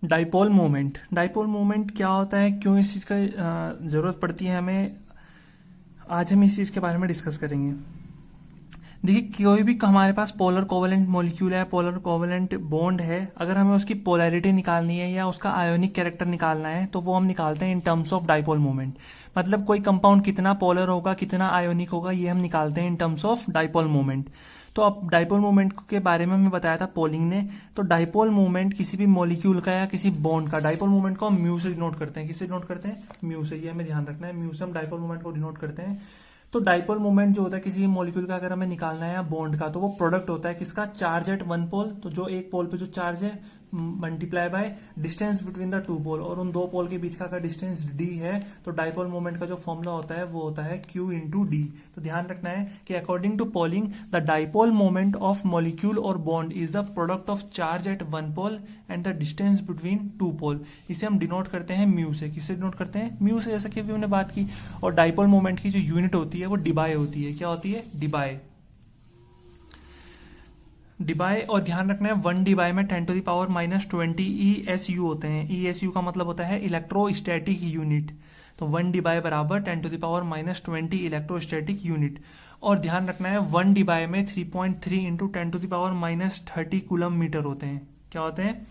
Dipole moment क्या होता है, क्यों इस चीज़ का ज़रूरत पड़ती है हमें, आज हम इस चीज़ के बारे में डिस्कस करेंगे। देखिए, कोई भी हमारे पास पोलर कोवेलेंट मॉलिक्यूल है, पोलर कोवेलेंट बॉन्ड है, अगर हमें उसकी पोलैरिटी निकालनी है या उसका आयोनिक कैरेक्टर निकालना है तो वो हम निकालते हैं in terms of dipole moment. मतलब कोई कंपाउंड कितना पोलर होगा, कितना आयोनिक होगा, ये हम निकालते हैं in terms of dipole moment. तो अब डाइपोल मोमेंट के बारे में हमें बताया था पोलिंग ने। तो डाइपोल मोमेंट किसी भी मॉलिक्यूल का या किसी बॉन्ड का, डाइपोल मोमेंट को हम म्यू से डिनोट करते हैं। किससे डिनोट करते हैं? म्यू से। ये हमें ध्यान रखना है, म्यू से हम डाइपोल मोमेंट को डिनोट करते हैं। तो डाइपोल मोमेंट जो होता है किसी मॉलिक्यूल का, अगर हमें निकालना है या बॉन्ड का, तो वो प्रोडक्ट होता है किसका? चार्ज एट वन पोल, तो जो एक पोल पे जो चार्ज है multiply by distance between the two pole, और उन दो पोल के बीच का अगर डिस्टेंस डी है तो डाइपोल मोमेंट का जो फॉर्मूला होता है वो होता है Q इंटू डी। तो ध्यान रखना है कि according to polling the dipole moment of molecule और bond is the product of charge at one pole and the distance between two pole. इसे हम डिनोट करते हैं म्यू से। किससे डिनोट करते हैं? म्यू से, जैसा कि अभी हमने बात की। और डाइपोल मोमेंट की जो यूनिट होती है वो डिबाई होती है। क्या होती है? डिबाई। डिबाई, और ध्यान रखना है 1 डिबाई में 10⁻⁻20 ESU होते हैं। ESU का मतलब होता है इलेक्ट्रोस्टैटिक यूनिट। तो 1 डिबाई बराबर 10⁻⁻20 इलेक्ट्रोस्टैटिक यूनिट। और ध्यान रखना है 1 डिबाई में 3.3 इंटू 10⁻⁻30 कूलम मीटर होते हैं। क्या होते हैं?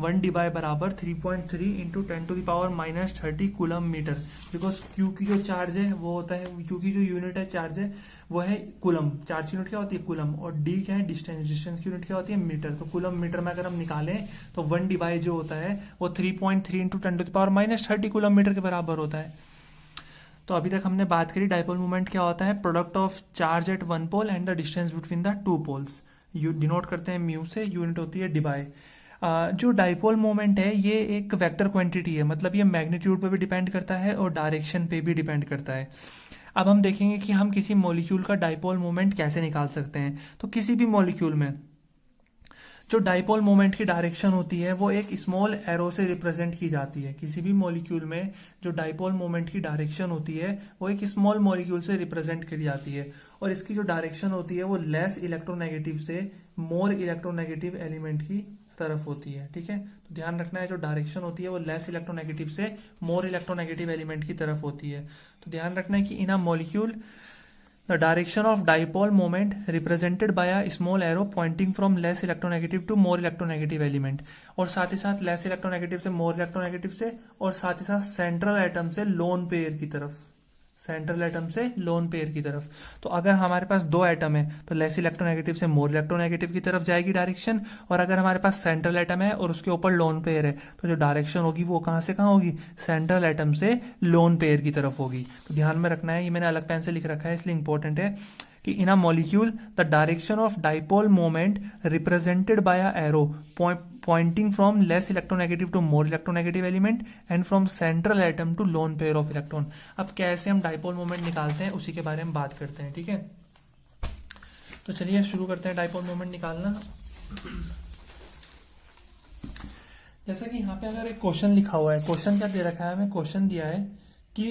1 डिबाई बराबर 3.3 into 10⁻⁻30 coulomb metre. Because Q की जो चार्ज है वो होता है, क्यू की जो यूनिट है चार्ज है वो है कूलम। चार्ज की यूनिट क्या होती है? कूलम। और डी क्या है? डिस्टेंस। डिस्टेंस की यूनिट क्या होती है? मीटर। तो कूलम मीटर में अगर हम निकालें तो 1 डिबाई जो होता है वो 3.3 इंटू 10⁻⁻30 कूलम मीटर के बराबर होता है। तो अभी तक हमने बात करी डाइपोल मोमेंट क्या होता है, product of charge at one pole and the distance between the two poles. Denote करते हैं म्यू से, यूनिट होती है डिबाई। जो डाइपोल मोमेंट है ये एक वेक्टर क्वांटिटी है, मतलब ये मैग्नीट्यूड पे भी डिपेंड करता है और डायरेक्शन पे भी डिपेंड करता है। अब हम देखेंगे कि हम किसी मॉलिक्यूल का डाइपोल मोमेंट कैसे निकाल सकते हैं। तो किसी भी मॉलिक्यूल में जो डाइपोल मोमेंट की डायरेक्शन होती है वो एक स्मॉल एरो से रिप्रेजेंट की जाती है। किसी भी मॉलिक्यूल में जो डाइपोल मोमेंट की डायरेक्शन होती है वो एक स्मॉल मॉलिक्यूल से रिप्रेजेंट की जाती है, और इसकी जो डायरेक्शन होती है वो लेस इलेक्ट्रोनेगेटिव से मोर इलेक्ट्रोनेगेटिव एलिमेंट की तरफ होती है। ठीक है, तो ध्यान रखना है जो डायरेक्शन होती है वो लेस इलेक्ट्रोनेगेटिव से मोर इलेक्ट्रोनेगेटिव एलिमेंट की तरफ होती है। तो ध्यान रखना है कि in a molecule the direction of dipole moment represented by a small arrow pointing from less electronegative to more electronegative element, और साथ ही साथ less electronegative से more electronegative से, और साथ ही साथ सेंट्रल एटम से लोन पेयर की तरफ। सेंट्रल एटम से लोन पेयर की तरफ। तो अगर हमारे पास दो एटम है तो लेस इलेक्ट्रोनेगेटिव से मोर इलेक्ट्रोनेगेटिव की तरफ जाएगी डायरेक्शन, और अगर हमारे पास सेंट्रल एटम है और उसके ऊपर लोन पेयर है तो जो डायरेक्शन होगी वो कहां से कहां होगी? सेंट्रल एटम से लोन पेयर की तरफ होगी। तो ध्यान में रखना है, ये मैंने अलग पेन से लिख रखा है इसलिए इंपॉर्टेंट है कि in a molecule the direction of dipole moment represented by a arrow pointing from less electronegative to more electronegative element and from central atom to lone pair of electron। अब कैसे हम डाइपोल मोमेंट निकालते हैं उसी के बारे में बात करते हैं। ठीक है, तो चलिए शुरू करते हैं डाइपोल मोमेंट निकालना। जैसा कि यहाँ पे अगर एक क्वेश्चन लिखा हुआ है, क्वेश्चन क्या दे रखा है हमें? क्वेश्चन दिया है कि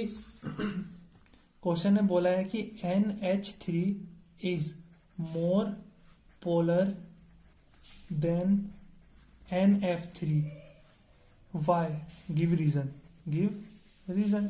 क्वेश्चन ने बोला है कि NH3 is more polar than NF3। Why? Give reason. Give reason.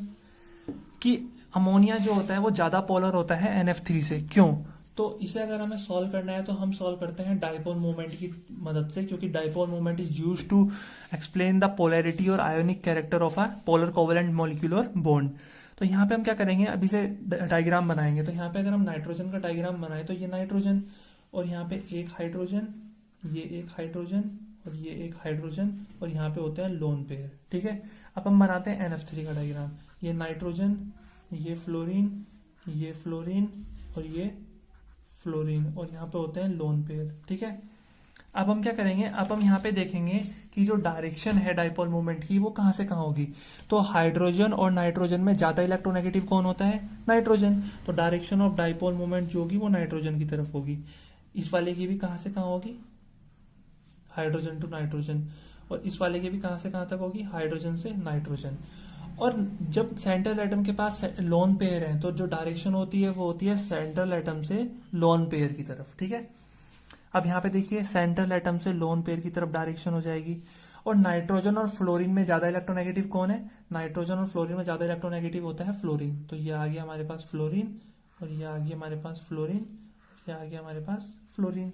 कि अमोनिया जो होता है वो ज्यादा पोलर होता है NF3 से। क्यों? तो इसे अगर हमें सॉल्व करना है तो हम सॉल्व करते हैं डाइपोल मोमेंट की मदद से, क्योंकि dipole moment is used to explain the polarity और ionic character of a polar covalent molecular bond. तो यहाँ पे हम क्या करेंगे, अभी से डायग्राम बनाएंगे। तो यहाँ पे अगर हम नाइट्रोजन का डायग्राम बनाए तो ये नाइट्रोजन, और यहाँ पे एक हाइड्रोजन, ये एक हाइड्रोजन, और ये एक हाइड्रोजन, और यहाँ पे होते हैं लोन पेयर। ठीक है, अब हम बनाते हैं NF3 का डायग्राम। ये नाइट्रोजन, ये फ्लोरीन, ये फ्लोरीन, और ये फ्लोरीन, और यहाँ पे होते हैं लोन पेयर। ठीक है, अब हम क्या करेंगे, अब हम यहाँ पे देखेंगे कि जो डायरेक्शन है डाइपोल मोमेंट की वो कहाँ से कहाँ होगी। तो हाइड्रोजन और नाइट्रोजन में ज्यादा इलेक्ट्रोनेगेटिव कौन होता है? नाइट्रोजन। तो डायरेक्शन ऑफ डाइपोल मोमेंट जो होगी वो नाइट्रोजन की तरफ होगी। इस वाले की भी कहाँ से कहाँ होगी? Hydrogen to nitrogen. और इस वाले की भी कहाँ से कहाँ तक होगी? हाइड्रोजन से नाइट्रोजन। और जब सेंट्रल एटम के पास लोन पेयर है तो जो डायरेक्शन होती है वो होती है सेंट्रल एटम से लोन पेयर की तरफ। ठीक है, अब यहाँ पे देखिए सेंट्रल एटम से लोन पेयर की तरफ डायरेक्शन हो जाएगी, और नाइट्रोजन और फ्लोरीन में ज्यादा इलेक्ट्रोनेगेटिव कौन है? नाइट्रोजन और फ्लोरीन में ज्यादा इलेक्ट्रोनेगेटिव होता है फ्लोरीन। तो ये आ गया हमारे पास फ्लोरीन, और ये आ गया हमारे पास फ्लोरीन, ये आ गया हमारे पास फ्लोरीन।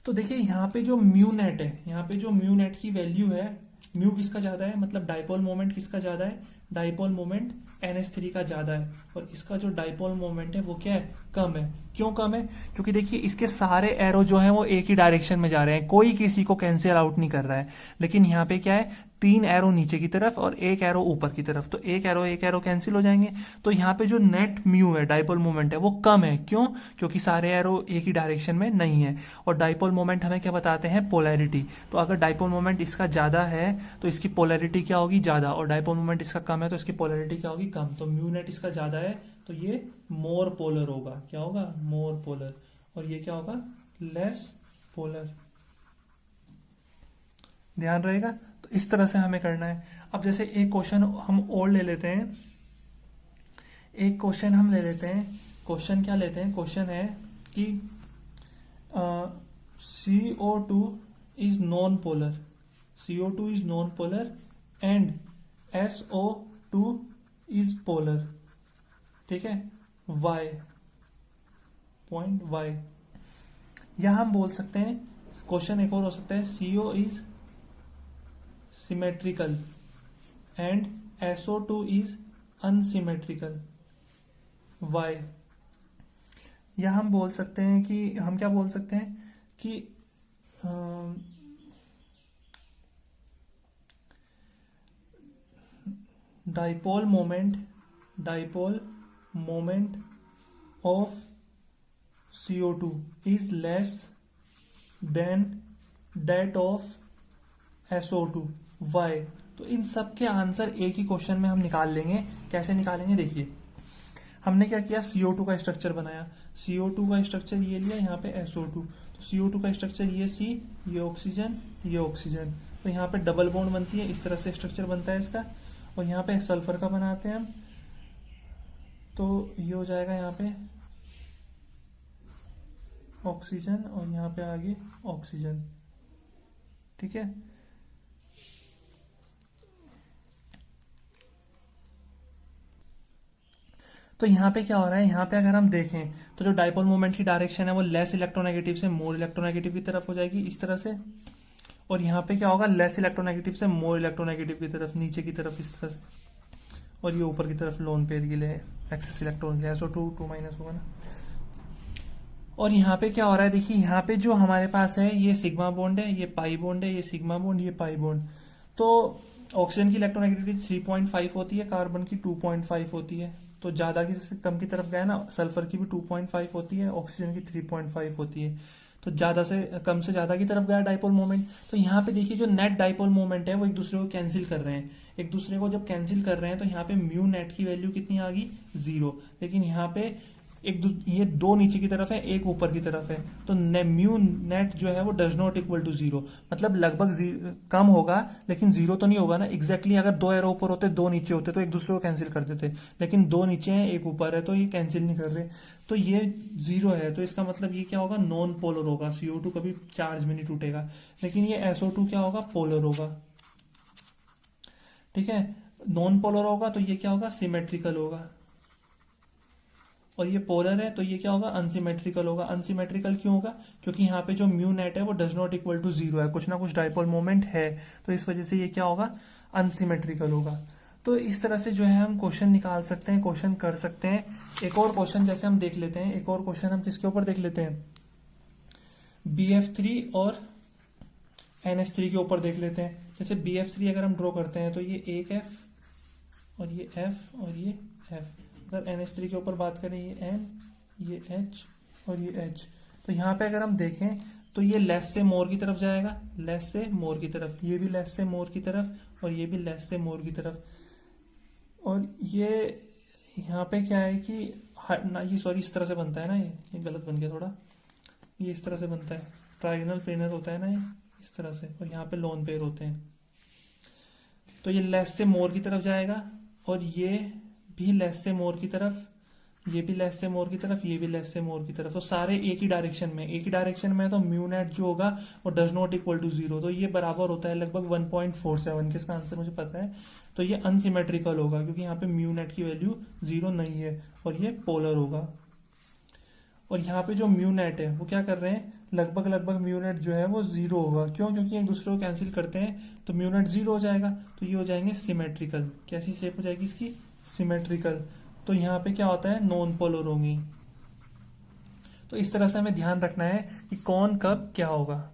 तो देखिए यहाँ पे जो म्यू नेट है, यहाँ पे जो म्यू नेट की वैल्यू है, म्यू किसका ज्यादा है, मतलब डाइपोल मोमेंट किसका ज्यादा है? डाइपोल मोमेंट NH3 का ज्यादा है, और इसका जो डाइपोल मोमेंट है वो क्या है? कम है। क्यों कम है? क्योंकि देखिए इसके सारे एरो जो हैं वो एक ही डायरेक्शन में जा रहे हैं, कोई किसी को कैंसिल आउट नहीं कर रहा है। लेकिन यहाँ पे क्या है, 3 एरो नीचे की तरफ और 1 एरो ऊपर की तरफ, तो एक एरो कैंसिल हो जाएंगे। तो यहाँ पे जो नेट म्यू है, डाइपोल मोमेंट है, वो कम है। क्यों? क्योंकि सारे एरो एक ही डायरेक्शन में नहीं है। और डाइपोल मोमेंट हमें क्या बताते हैं? पोलैरिटी। तो अगर डाइपोल मोमेंट इसका ज्यादा है तो इसकी पोलैरिटी क्या होगी? ज्यादा, और डाइपोल मोमेंट इसका कम है तो इसकी पोलैरिटी क्या होगी? कम। तो म्यू नेट इसका ज्यादा है तो ये मोर पोलर होगा। क्या होगा? More polar. और ये क्या होगा? Less polar. ध्यान रहेगा। तो इस तरह से हमें करना है। अब जैसे एक क्वेश्चन हम और ले लेते हैं, एक क्वेश्चन हम ले लेते हैं। क्वेश्चन क्या लेते हैं? क्वेश्चन है कि CO2 is non polar, CO2 is non polar and SO2 is polar. ठीक है, Y, पॉइंट Y। या हम बोल सकते हैं, क्वेश्चन एक और हो सकता है, CO is symmetrical and SO2 is unsymmetrical, Y। या हम बोल सकते हैं कि, हम क्या बोल सकते हैं कि dipole moment of CO2 is less than that of SO2, Y। तो इन सब के आंसर एक ही क्वेश्चन में हम निकाल लेंगे। कैसे निकालेंगे? देखिए, हमने क्या किया, CO2 का स्ट्रक्चर बनाया। CO2 का स्ट्रक्चर ये लिया, यहाँ पे SO2। तो CO2 का स्ट्रक्चर ये C, ये ऑक्सीजन, ये ऑक्सीजन। तो यहाँ पे डबल बॉन्ड बनती है, इस तरह से स्ट्रक्चर बनता है इसका। और यहाँ पे सल्फर का बनाते हैं हम, तो ये हो जाएगा यहाँ पे ऑक्सीजन, और यहाँ पे आगे ऑक्सीजन। ठीक है। तो यहाँ पे क्या हो रहा है, यहाँ पे अगर हम देखें तो जो डाइपोल मोमेंट की डायरेक्शन है वो लेस इलेक्ट्रोनेगेटिव से मोर इलेक्ट्रोनेगेटिव की तरफ हो जाएगी, इस तरह से। और यहाँ पे क्या होगा, लेस इलेक्ट्रोनेगेटिव से मोर इलेक्ट्रोनेगेटिव की तरफ, नीचे की तरफ, इस तरह से। और ये ऊपर की तरफ लोन पेयर के लिए एक्सेस इलेक्ट्रॉन, SO2 2 माइनस होगा ना। और यहाँ पे क्या हो रहा है, देखिए यहाँ पे जो हमारे पास है ये सिग्मा बॉन्ड है, ये पाई बॉन्ड है, ये सिग्मा बॉन्ड, ये पाई बॉन्ड। तो ऑक्सीजन की इलेक्ट्रोनेगेटिविटी 3.5 होती है, कार्बन की 2.5 होती है। तो ज्यादा की से कम की तरफ गया ना, सल्फर की भी 2.5 होती है, ऑक्सीजन की 3.5 होती है। तो ज्यादा से कम से ज्यादा की तरफ गया डाइपोल मोमेंट। तो यहाँ पे देखिए जो नेट डाइपोल मोमेंट है वो एक दूसरे को कैंसिल कर रहे हैं। एक दूसरे को जब कैंसिल कर रहे हैं तो यहाँ पे म्यू नेट की वैल्यू कितनी आ गई? 0। लेकिन यहाँ पे ये 2 नीचे की तरफ है, 1 ऊपर की तरफ है। तो म्यू नेट जो है वो डज नॉट इक्वल टू 0, मतलब लगभग कम होगा, लेकिन 0 तो नहीं होगा ना। एग्जैक्टली अगर 2 एरो ऊपर होते, 2 नीचे होते तो एक दूसरे को कैंसिल कर देते, लेकिन 2 नीचे हैं, 1 ऊपर है, तो ये कैंसिल नहीं कर रहे। तो ये 0 है, तो इसका मतलब ये क्या होगा? नॉन पोलर होगा। CO2 कभी चार्ज में नहीं टूटेगा। लेकिन ये SO2 क्या होगा? पोलर होगा। ठीक है, नॉन पोलर होगा तो ये क्या होगा? सिमेट्रिकल होगा। और ये पोलर है तो ये क्या होगा? अनसिमेट्रिकल होगा। अनसिमेट्रिकल क्यों होगा? क्योंकि यहाँ पे जो म्यू नेट है वो डज नॉट इक्वल टू 0 है, कुछ ना कुछ डाइपोल मोमेंट है, तो इस वजह से ये क्या होगा? अनसिमेट्रिकल होगा। तो इस तरह से जो है हम क्वेश्चन निकाल सकते हैं, क्वेश्चन कर सकते हैं। एक और क्वेश्चन जैसे हम देख लेते हैं, एक और क्वेश्चन हम किसके ऊपर देख लेते हैं? BF3 और NH3 के ऊपर देख लेते हैं। जैसे BF3 अगर हम ड्रॉ करते हैं तो ये एक F और ये F और ये F। अगर NH3 के ऊपर बात करें, ये N, ये H और ये H। तो यहाँ पे अगर हम देखें तो ये लेस से मोर की तरफ जाएगा, लेस से मोर की तरफ, ये भी लेस से मोर की तरफ, और ये भी लेस से मोर की तरफ। और ये यहाँ पे क्या है कि ये सॉरी इस तरह से बनता है ना, ये गलत बन गया थोड़ा। ये इस तरह से बनता है, ट्राइगोनल प्लेनर होता है ना ये, इस तरह से। और यहाँ पे लोन पेयर होते हैं। तो ये लेस से मोर की तरफ जाएगा, और ये भी लेस से मोर की तरफ, ये भी लेस से मोर की तरफ, ये भी लेस से मोर की तरफ, तो सारे एक ही डायरेक्शन में, एक ही डायरेक्शन में, तो म्यू नेट जो होगा वो does not equal to zero, तो ये बराबर होता है लगभग 1.47, किसका आंसर मुझे पता है, तो ये अनसिमेट्रिकल होगा क्योंकि यहाँ पे म्यू नेट की वैल्यू जीरो नहीं है और ये पोलर होगा। और यहाँ पे जो म्यू नेट है वो क्या कर रहे हैं, लगभग लगभग म्यू नेट जो है वो जीरो होगा, क्यों, क्योंकि एक दूसरे को कैंसिल करते हैं तो म्यू नेट जीरो हो जाएगा, तो ये हो जाएंगे सिमेट्रिकल। कैसी शेप हो जाएगी इसकी, सिमेट्रिकल। तो यहाँ पे क्या होता है, नॉन पोलर होंगी। तो इस तरह से हमें ध्यान रखना है कि कौन कब क्या होगा।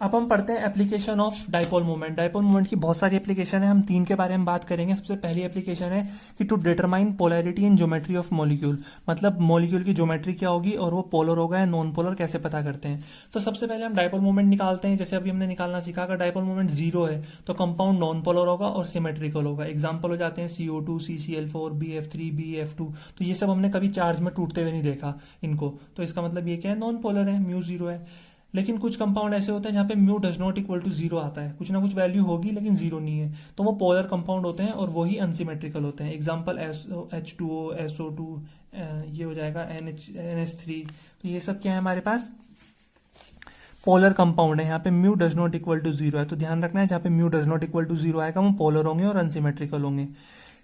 अब हम पढ़ते हैं application of dipole moment. Dipole moment की बहुत सारी एप्लीकेशन है, हम तीन के बारे में बात करेंगे। सबसे पहली एप्लीकेशन है कि to determine polarity in geometry of molecule, मतलब मॉलिक्यूल की ज्योमेट्री क्या होगी और वो पोलर होगा या नॉन पोलर कैसे पता करते हैं। तो सबसे पहले हम डाइपोल मोमेंट निकालते हैं। जैसे अभी हमने निकालना सीखा, अगर डाइपोल मोमेंट जीरो है तो कंपाउंड नॉन पोलर होगा और सिमेट्रिकल होगा। एग्जाम्पल हो जाते हैं CO2, CCl4, BF3, BF2। तो ये सब हमने कभी चार्ज में टूटते हुए नहीं देखा इनको, तो इसका मतलब ये क्या है, नॉन पोलर है, म्यू जीरो है। लेकिन कुछ कंपाउंड ऐसे होते हैं जहाँ पे mu does not equal to zero आता है, कुछ ना कुछ वैल्यू होगी लेकिन जीरो नहीं है, तो वो पोलर कंपाउंड होते हैं और वही अनसिमेट्रिकल होते हैं। एग्जांपल H2O, SO2, ये हो जाएगा NH3। तो ये सब क्या है हमारे पास, पोलर कंपाउंड है। यहाँ पे mu does not equal to zero है, तो ध्यान रखना है जहाँ पे mu does not equal to zero आएगा वो पोलर होंगे और अनसिमेट्रिकल होंगे।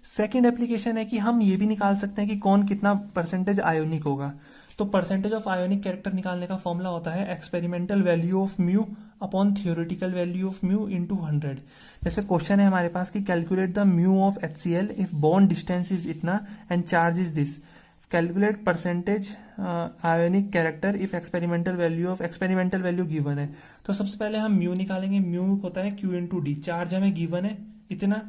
सेकेंड एप्लीकेशन है कि हम ये भी निकाल सकते हैं कि कौन कितना परसेंटेज आयोनिक होगा। तो परसेंटेज ऑफ आयोनिक कैरेक्टर निकालने का फॉर्मूला होता है experimental value of mu upon theoretical value of mu into 100। जैसे क्वेश्चन है हमारे पास कि calculate the mu of HCl if bond distance is इतना and charge is this, calculate percentage ionic character if experimental value given है। तो सबसे पहले हम म्यू निकालेंगे। म्यू होता है Q इंटू डी, चार्ज हमें गिवन है इतना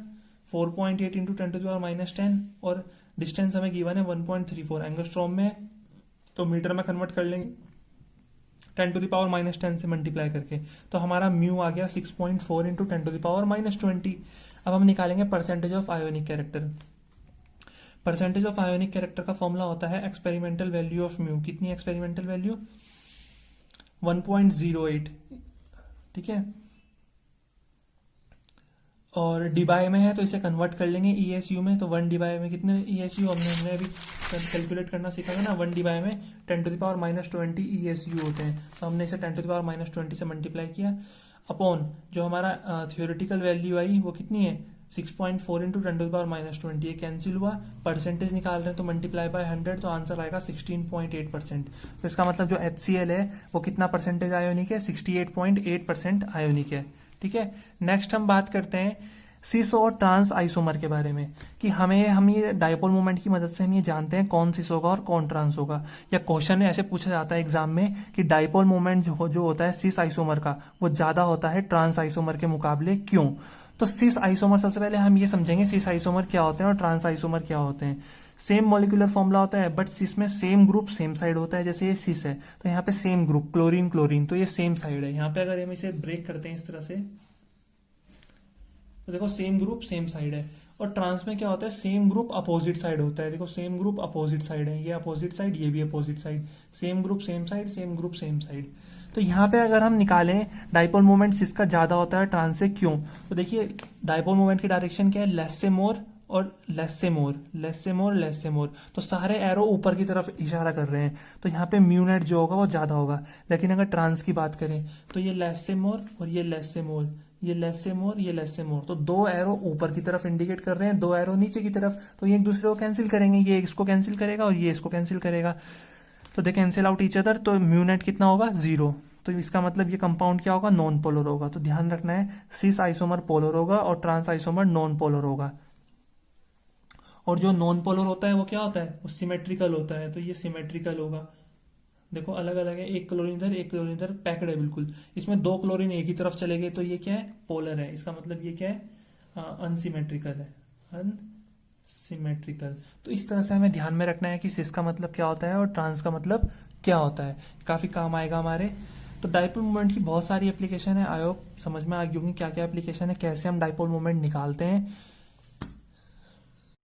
4.8 इंटू 10⁻⁻10 और डिस्टेंस हमें गिवन है 1.34 एंगस्ट्रॉम में, तो मीटर में कन्वर्ट कर लेंगे 10⁻⁻10 से मल्टीप्लाई करके, तो हमारा म्यू आ गया 6.4 इंटू 10⁻20। अब हम निकालेंगे percentage of ionic character. Percentage of ionic character का फॉर्मूला होता है एक्सपेरिमेंटल वैल्यू ऑफ म्यू। कितनी एक्सपेरिमेंटल वैल्यू, 1.08, ठीक है, और डिबाई में है तो इसे कन्वर्ट कर लेंगे ESU में। तो 1 डिबाई में कितने ESU, हमने अभी कैलकुलेट करना सीखा था ना, 1 डिबाई में 10⁻⁻20 ESU होते हैं, तो हमने इसे 10⁻⁻20 से मल्टीप्लाई किया अपॉन जो हमारा थियोरेटिकल वैल्यू आई वो कितनी है 6.4 इंटू 10⁻⁻20, ये कैंसिल हुआ। परसेंटेज निकाल रहे हैं तो मल्टीप्लाई बाय 100, तो आंसर आएगा 16.8%। तो इसका मतलब जो HCl है वो कितना परसेंटेज आयोनिक है, 68.8% आयोनिक है, ठीक है। नेक्स्ट हम बात करते हैं सिस और ट्रांस आइसोमर के बारे में कि हम ये डाइपोल मोमेंट की मदद से हम ये जानते हैं कौन सिस होगा और कौन ट्रांस होगा। या क्वेश्चन ऐसे पूछा जाता है एग्जाम में कि डाइपोल मोमेंट जो होता है सिस आइसोमर का वो ज्यादा होता है ट्रांस आइसोमर के मुकाबले, क्यों। तो सिस आइसोमर, सबसे पहले हम ये समझेंगे सिस आइसोमर क्या होते हैं और ट्रांस आइसोमर क्या होते हैं। सेम मॉलिक्यूलर फॉर्मूला होता है बट सिस में सेम ग्रुप सेम साइड होता है। जैसे ये सिस है तो यहाँ पे सेम ग्रुप क्लोरीन क्लोरीन, तो ये सेम साइड है। यहाँ पे अगर हम इसे ब्रेक करते हैं इस तरह से तो देखो सेम ग्रुप सेम साइड है। और ट्रांस में क्या होता है, सेम ग्रुप अपोजिट साइड होता है। देखो सेम ग्रुप अपोजिट साइड है, ये अपोजिट साइड ये भी opposite side, same group same side, same group same side. तो यहाँ पे अगर हम निकालें डाइपोल मोमेंट सिस का ज्यादा होता है ट्रांस से, क्यों। तो देखिए डाइपोल मोमेंट की डायरेक्शन क्या है, लेस से मोर और लेस से मोर, लेस से मोर, लेस से मोर। तो सारे एरो ऊपर की तरफ इशारा कर रहे हैं, तो यहाँ पे म्यू नेट जो होगा वो ज्यादा होगा। लेकिन अगर ट्रांस की बात करें तो ये लेस से मोर और ये लेस से मोर, ये लेस से मोर, ये लेस से मोर। तो दो एरो ऊपर की तरफ इंडिकेट कर रहे हैं, दो एरो नीचे की तरफ, तो ये एक दूसरे को कैंसिल करेंगे, ये इसको कैंसिल करेगा और ये इसको कैंसिल करेगा, तो दे कैंसिल आउट ईच अदर। तो म्यू नेट कितना होगा, 0। तो इसका मतलब ये कंपाउंड क्या होगा, नॉन पोलर होगा। तो ध्यान रखना है सिस आइसोमर पोलर होगा और ट्रांस आइसोमर नॉन पोलर होगा। और जो नॉन पोलर होता है वो क्या होता है, वो सिमेट्रिकल होता है, तो ये सिमेट्रिकल होगा। देखो अलग अलग है, एक क्लोरीन इधर एक क्लोरीन इधर, पैक्ड है बिल्कुल। इसमें दो क्लोरीन एक ही तरफ चले गए तो ये क्या है, पोलर है। इसका मतलब ये क्या है, अनसिमेट्रिकल है, अनसिमेट्रिकल। तो इस तरह से हमें ध्यान में रखना है कि सिस का मतलब क्या होता है और ट्रांस का मतलब क्या होता है, काफी काम आएगा हमारे। तो डाइपोल मोमेंट की बहुत सारी एप्लीकेशन है, आई होप समझ में आ गई होगी क्या क्या एप्लीकेशन है, कैसे हम डाइपोल मोमेंट निकालते हैं।